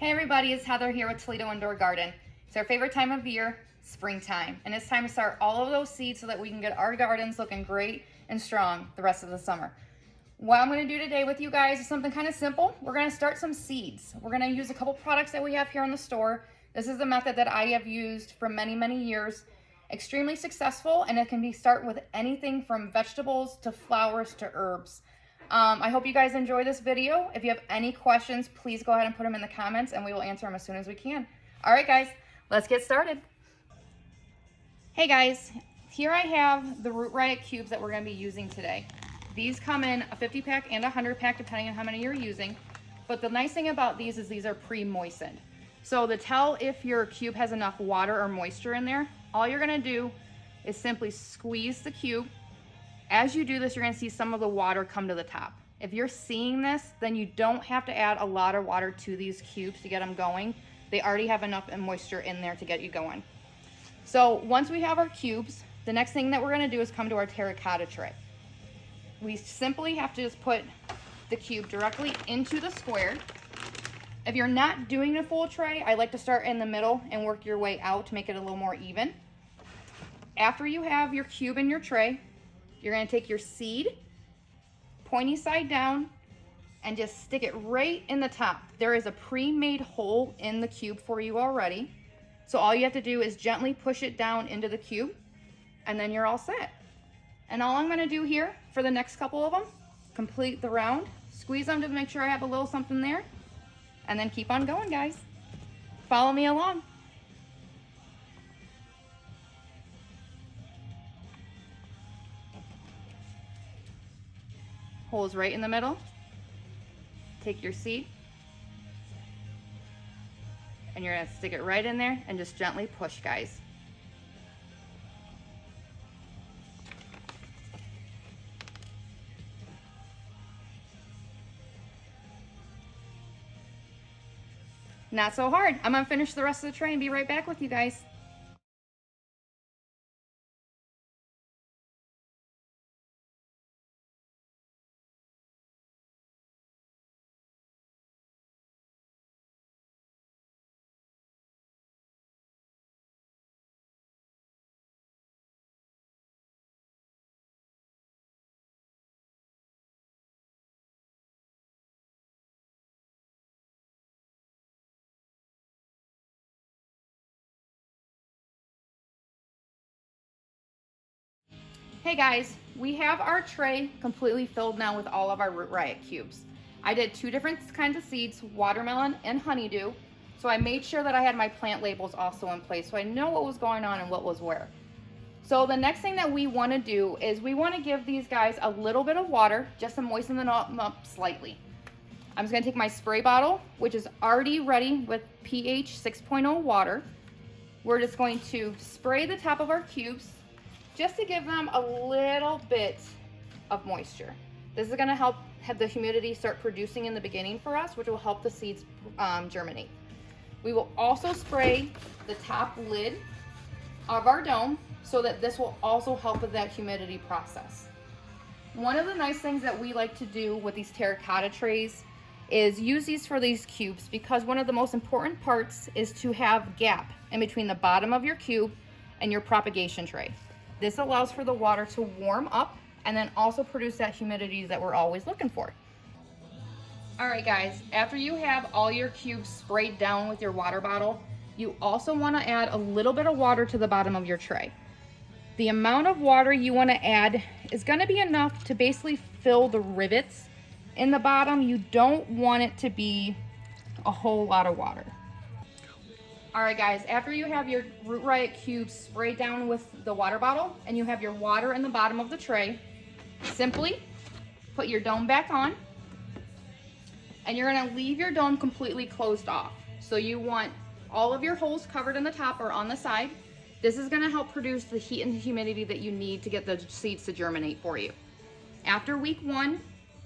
Hey everybody, it's Heather here with Toledo Indoor Garden. It's our favorite time of year, springtime. And it's time to start all of those seeds so that we can get our gardens looking great and strong the rest of the summer. What I'm gonna do today with you guys is something kind of simple. We're gonna start some seeds. We're gonna use a couple products that we have here in the store. This is the method that I have used for many, many years. Extremely successful, and it can be start with anything from vegetables to flowers to herbs. I hope you guys enjoy this video. If you have any questions, please go ahead and put them in the comments and we will answer them as soon as we can. All right, guys, let's get started. Hey guys, here I have the Root Riot cubes that we're gonna be using today. These come in a 50 pack and a 100 pack, depending on how many you're using. But the nice thing about these is these are pre-moistened. So to tell if your cube has enough water or moisture in there, all you're gonna do is simply squeeze the cube. As you do this, you're gonna see some of the water come to the top. If you're seeing this, then you don't have to add a lot of water to these cubes to get them going. They already have enough moisture in there to get you going. So once we have our cubes, the next thing that we're gonna do is come to our terracotta tray. We simply have to just put the cube directly into the square. If you're not doing a full tray, I like to start in the middle and work your way out to make it a little more even. After you have your cube in your tray, you're gonna take your seed, pointy side down, and just stick it right in the top. There is a pre-made hole in the cube for you already. So all you have to do is gently push it down into the cube, and then you're all set. And all I'm gonna do here for the next couple of them, complete the round, squeeze them to make sure I have a little something there, and then keep on going, guys. Follow me along. Holes right in the middle. Take your seed, and you're gonna stick it right in there and just gently push, guys. Not so hard. I'm gonna finish the rest of the tray and be right back with you guys. Hey guys, we have our tray completely filled now with all of our Root Riot cubes. I did two different kinds of seeds, watermelon and honeydew. So I made sure that I had my plant labels also in place so I know what was going on and what was where. So the next thing that we want to do is we want to give these guys a little bit of water just to moisten them up slightly. I'm just going to take my spray bottle, which is already ready with pH 6.0 water. We're just going to spray the top of our cubes just to give them a little bit of moisture. This is gonna help have the humidity start producing in the beginning for us, which will help the seeds germinate. We will also spray the top lid of our dome so that this will also help with that humidity process. One of the nice things that we like to do with these terracotta trays is use these for these cubes because one of the most important parts is to have gap in between the bottom of your cube and your propagation tray. This allows for the water to warm up and then also produce that humidity that we're always looking for. All right guys, after you have all your cubes sprayed down with your water bottle, you also want to add a little bit of water to the bottom of your tray. The amount of water you want to add is going to be enough to basically fill the rivets in the bottom. You don't want it to be a whole lot of water. All right guys, after you have your Root Riot cubes sprayed down with the water bottle and you have your water in the bottom of the tray, simply put your dome back on and you're gonna leave your dome completely closed off. So you want all of your holes covered in the top or on the side. This is gonna help produce the heat and the humidity that you need to get the seeds to germinate for you. After week 1,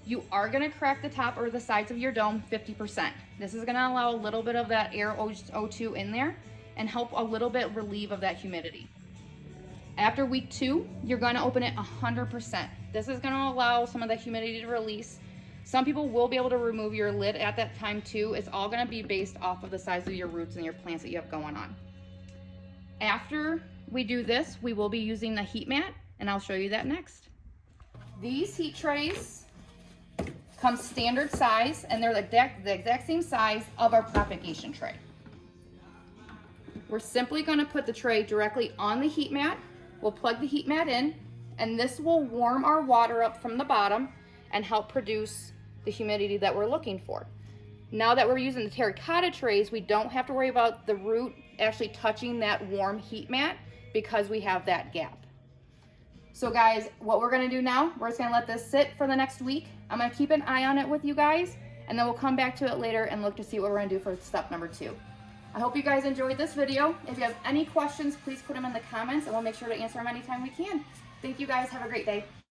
you are gonna crack the top or the sides of your dome 50%. This is gonna allow a little bit of that air O2 in there and help a little bit relieve of that humidity. After week 2, you're gonna open it 100%. This is gonna allow some of the humidity to release Some people will be able to remove your lid at that time too. It's all gonna be based off of the size of your roots and your plants that you have going on. After we do this, we will be using the heat mat, and I'll show you that next. These heat trays come standard size, and they're the exact same size of our propagation tray. We're simply gonna put the tray directly on the heat mat. We'll plug the heat mat in, and this will warm our water up from the bottom and help produce the humidity that we're looking for. Now that we're using the terracotta trays, we don't have to worry about the root actually touching that warm heat mat because we have that gap. So guys, what we're gonna do now, we're just gonna let this sit for the next week. I'm gonna keep an eye on it with you guys, and then we'll come back to it later and look to see what we're gonna do for step number 2. I hope you guys enjoyed this video. If you have any questions, please put them in the comments, and we'll make sure to answer them anytime we can. Thank you guys, have a great day.